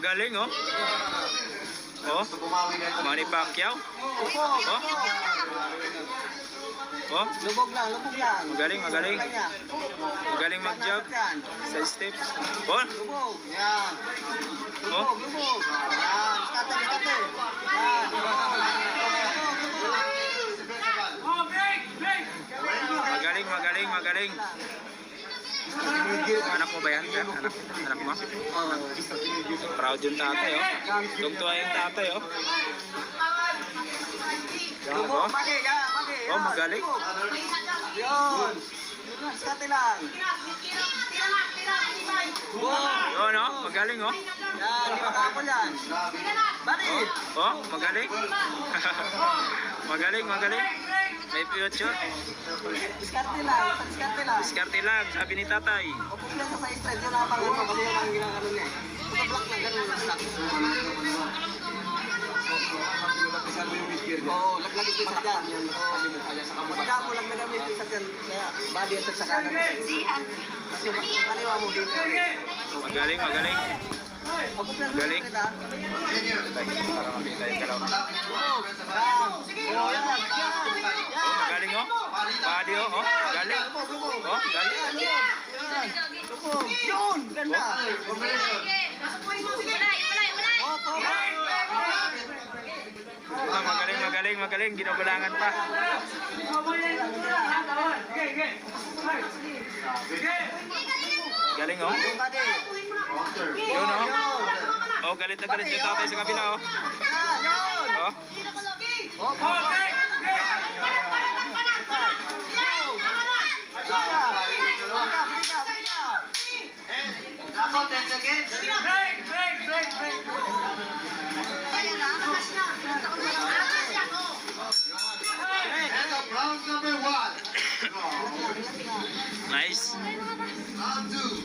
magaling, oh. Oh, Manny Pacquiao. Oh. Oh, Lubog lang, lubog lang. magaling, magaling. Magaling mag-jab sa steps. Oh, Lubog. Yan. oh. Lubog. Yan. Skate, skate. Yan. Magaling, magaling, magaling. Anak mo ba yan, sir? Anak mo? Proud yung tatay, oh. Tungtuwa yung tatay, oh. Yan, Lubog, oh. mali, yan, mali. Oh, magaling. Yun. Skate lang. Lubog. Oh, no? Magaling, oh. Yan, di makakapon yan. Mali. Oh, magaling. Magaling, magaling. May future. Skate lang, skate lang. Diskarte lang, sabi ni tatay. Opo lang sa straight, yun ang pangalan kasi yun ang ginaganon niya. Sa block lang, ganun lang block. Oo, laglagay ko sa dyan. Pagka mo lang nagamit ko sa dyan, kaya body at sa kanan. Kasi kaliwa mo dito. Magaling, magaling. Galing. Para makita yung galaw. Oo, yan. Oh, magaling, oh. Body, oh. Oh, galing. Oh, galing. Yun! Ganda! Oh, magaling, magaling, magaling. Ginugulangan pa. Galing, oh. Yun, oh. Oh, galit na galit yung tatay sa kabila, oh. Oh. Round number 1. Nice. Round 2.